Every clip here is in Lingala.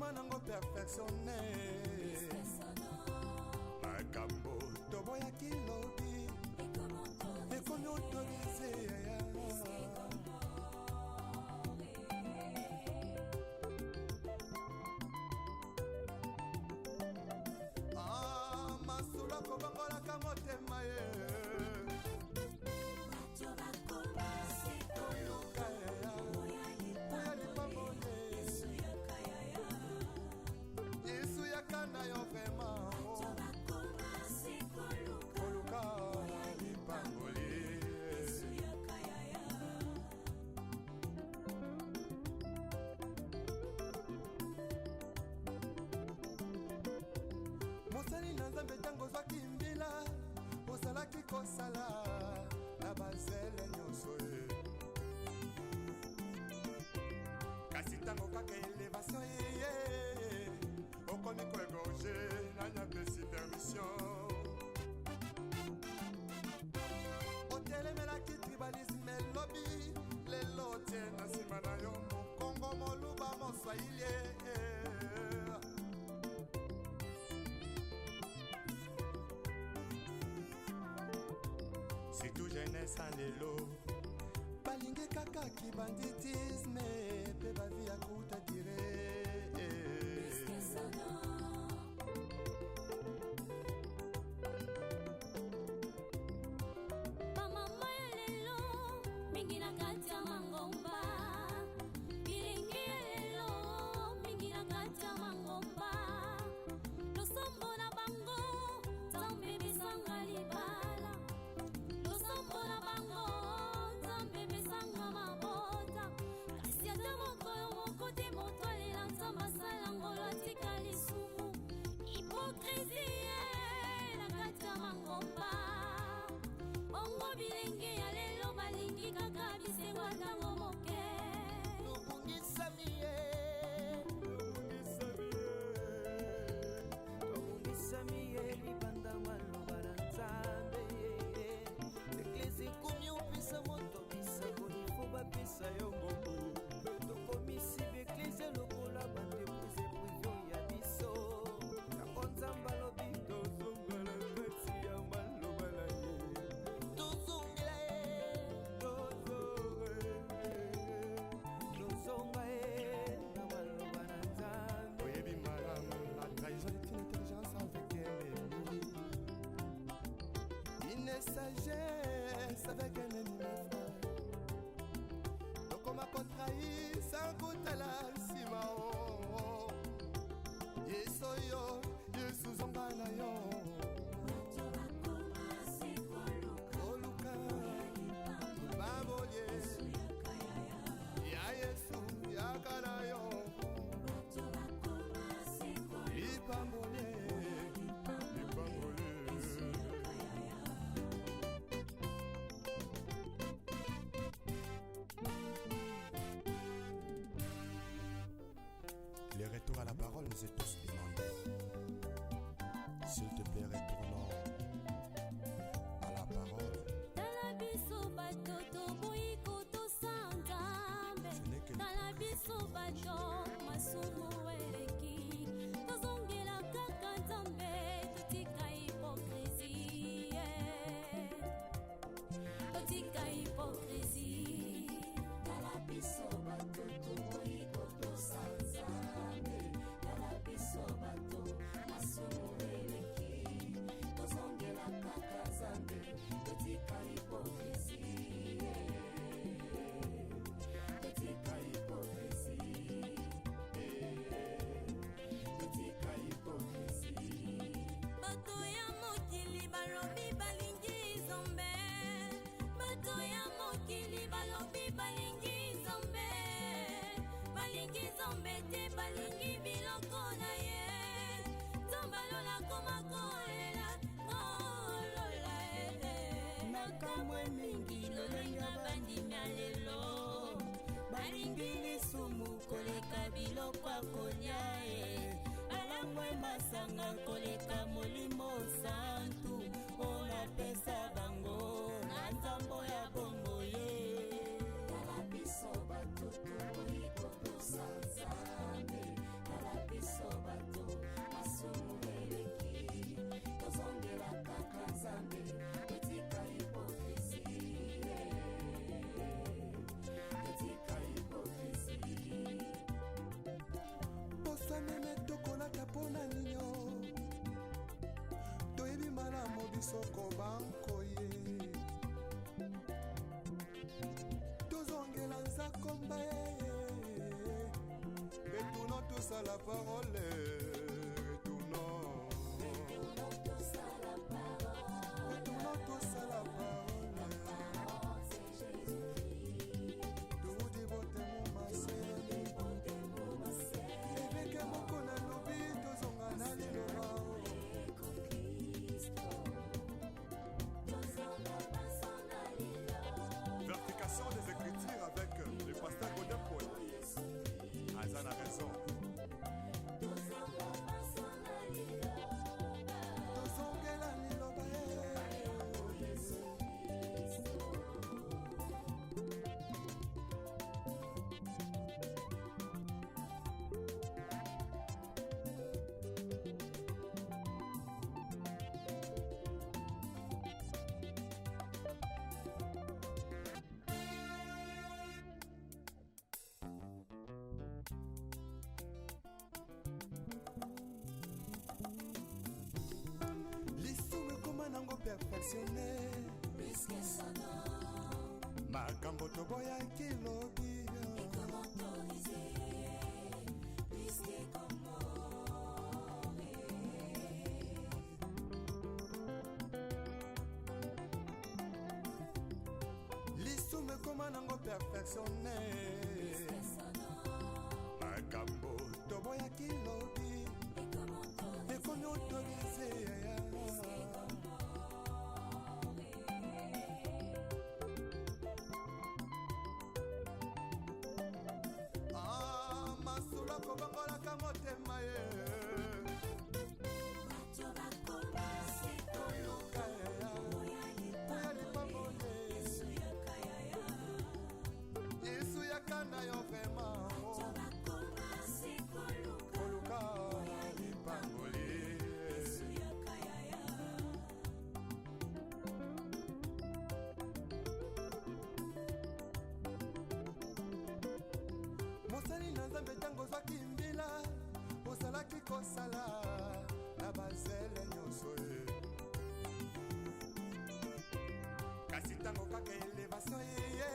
motema nango perfectionné makambo toboya kilobi ekomi autorisé masula kobongolaka motema ye na yo vraiment koluka lipangoli mosali na nzambe ntango ozwaki mbila ozalaki kosala na bazele nyonso ye kasi ntango kaka elevation ye okomi koegorge nanya pesi permission otelemelaki tribalisme lobi lelo tie na nsima na yo mokongo moluba moswahili surtout jeunesse en lelo balingi kaka kibanditisme pe bavi ya kuta dire pesa yo ngombo tokomisi beklise lokola bandepuse privio ya biso yango nzamba lobi tozongela kati ya maloba na ye tozongela ye tozonga ye na maloba na nzambe oyebi malamu la trahison est une intelligence avec ennemi une sagesse avec un ennemi frère ma contrai sans kutala nsima o yeso yo yesu zonga na yo koluka babolie ya yesu yaka na yo lipambolie les retours à la parole nous est tous demandés. S'il te plaît, retournons à la parole. Bilokwa konyae alamwe masanga koleka molimo santu ona pesa bango na nzambo ya bongo ye kala biso batutu iko tusanzame kala soko bankoye tozongela nzakomba retournons tous à la parole retournons tous à la parole toudi botemo mase eveke moko na lobi tozonga na liloba Verification des Écritures avec le pasteur Godin Paul. Azan a raison. Nango perfectionné puisque sonore makambo toboya kilobi et comment autoriser puisque lisume koma nango perfectionné puisque sonore makambo toboya kilobi et comment autoriser kobangolaka motema ye oya lipambole yesu yakanda yo vrema koluka lipambole mosali na nzambe ntango ozwaki mbila ozalaki kosala na bazele nyonso ye kasi ntango kaka elevation yeye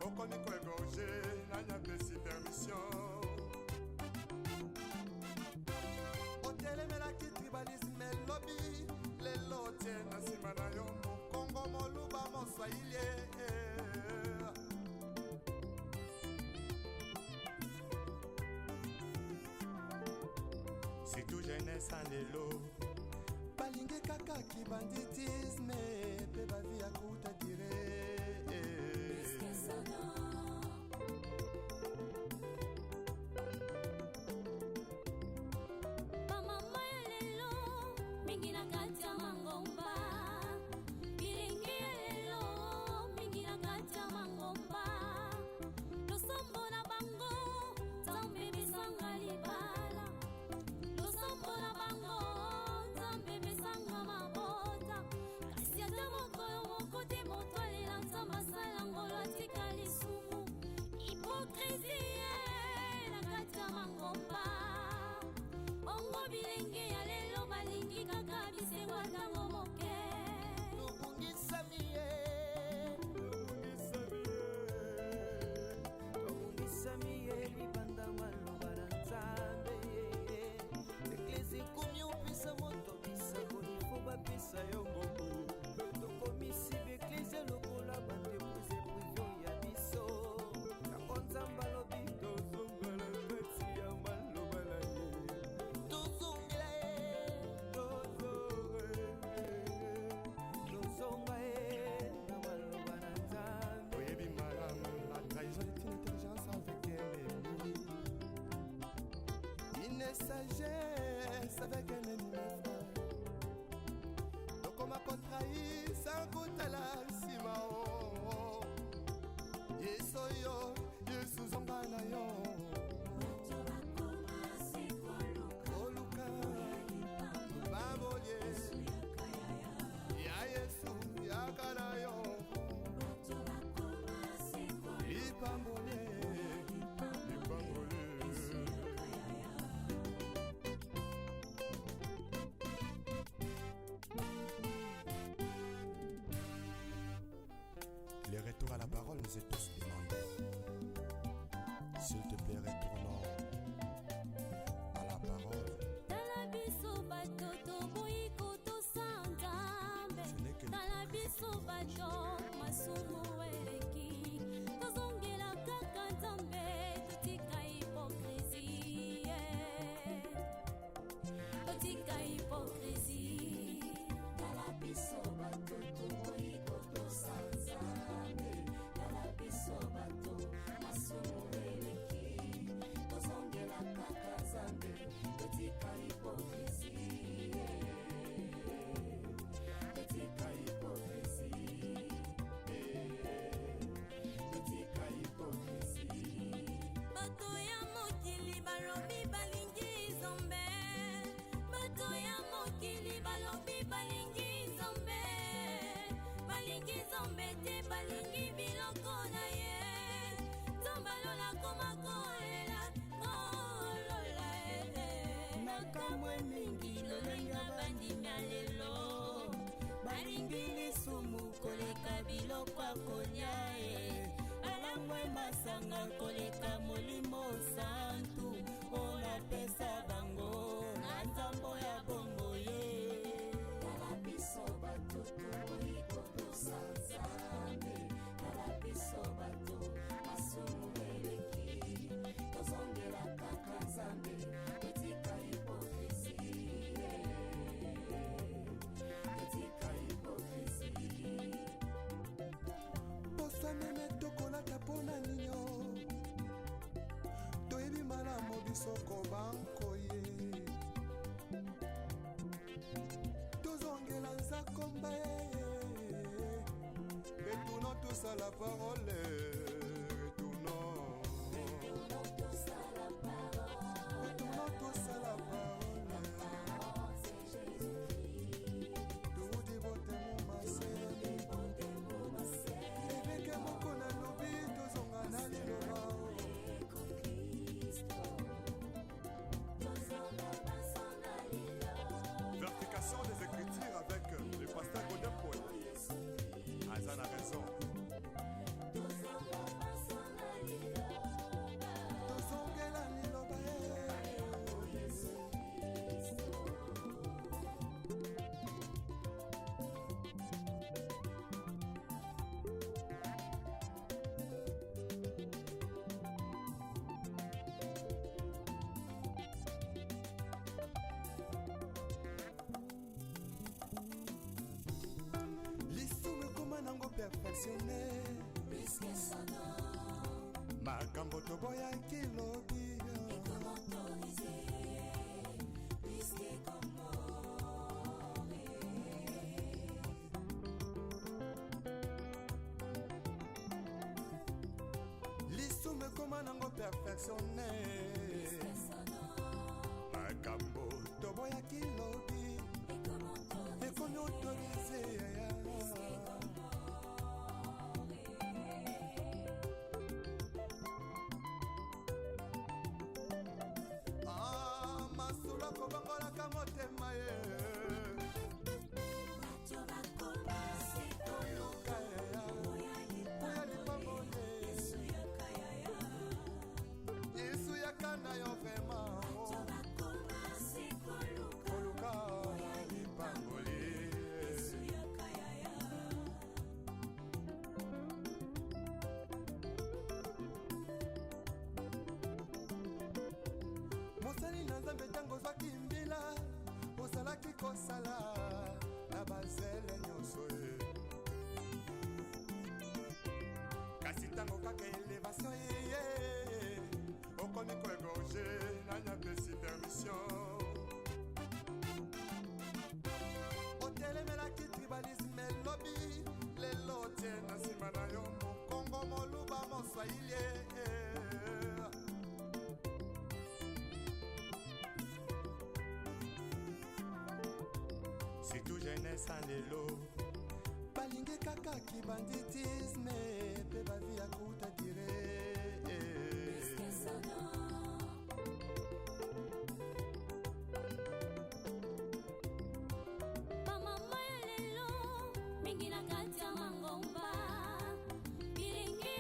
okomi koegorge nanyapesi permission otelemelaki tribalisme elobi lelo tie na nsima na yo mokongo moluba moswahili surtout jeunesse en lelo balingi kaka kibanditisme pe bavi ya kuta dire bamama ya lelo mingi na kati ya mangomba bilingi ya lelo mingi na kati ya mangomba losombo na bango nzambe misanga libala losombo na bango nzambe misanga mabota kasi ata mokolo moko te moto alela nzambe asala ngolo atika lisumu hipokrisie na kati ya mangomba bongo bilenge ya lelo balingi kaka bisengo ntango moke tobungisami ye libanda maloba na nzambe eklesi ekomi opesa moto bisango nifo bapesa yo ngombo tokomisi beklesi lokola bandepuse privio ya biso yango nzambe alobi tozongela kati ya maloba na ye tozongela ye tozonga ye na maloba na nzambe oyebi malamu la trahison est une intelligence avec ennemi une sagesse avec un ennemi frère tokoma kotrahi sans kotala nsima o yesu oyo yesu zonga na yo koluka baboye ya yesu yakana yo lipambole lipambole vous ai tous demandé. S'il te plaît, retournons à la parole. Talabiso bato toboyi kotosa Nzambe. Talabiso bato masumu eleki. Tozongela kaka Nzambe totika hypocrisie. Totika hypocrisie. Talabiso bato toboyi kotosa Nzambe. Talabiso bato masumu eleki. Tozongela kaka Nzambe totika hypocrisie. Totika hypocrisie. Totika hypocrisie. Bato ya mokili balobi balingi Nzambe. Bato ya mokili balobi balingi Nzambe. Balingi Nzambe te balingi biloko na ye. Nzambe alola koma kolela kolola nakamwe mingi lolenga bandimia lelo balingi lisumu koleka biloko akolia alangwe masanga koleka molimo santu olapesa bango na nzambo ya bongo ye Talabiso bato toboyi kotosa Nzambe Talabiso bato masumu eleki tozongela kaka Nzambe totika hypocrisie totika hypocrisie Posanene tokolaka mpona nino toyebi malamu biso kobanko ye tozongela nzakomba ye retournons tous à la parole retournons tous à la parole Tuudi bote mu mase eveke moko na lobi tozonga na liloba Verification des Écritures avec le pasteur Godin Paul. Azan a raison. Tozongela liloba lisumu ekoma nango perfectionne makambo toboyaki lobi lisumu ekoma nango perfectionne makambo toboyaki lobi ekomi autorise yaya masula kobangolaka motema ye luka yaya oya lipango ye yesu yakana yo vrema koluka lipango ye mosali na nzambe ntango ozwaki mbila ozalaki kosala na bazele nyonso ye kasi ntango kaka elevation ye okomi koegorge nanyapesi permission otelemelaki tribalisme elobi lelo tie na nsima na yo mokongo moluba moswahili surtout jeunesse en lelo balingi kaka kibanditisme mpe bavi ya kuta dire Mama ya lelo mingi na kati ya mangomba. Bilingi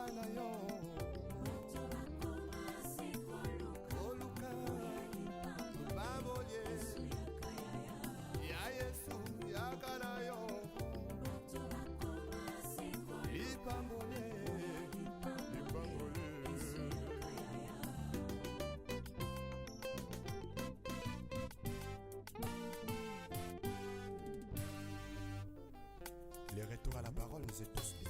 motema na yo oluka baboye ya Yesu yaka na yo lipambole Le retour à la parole, nous êtes tous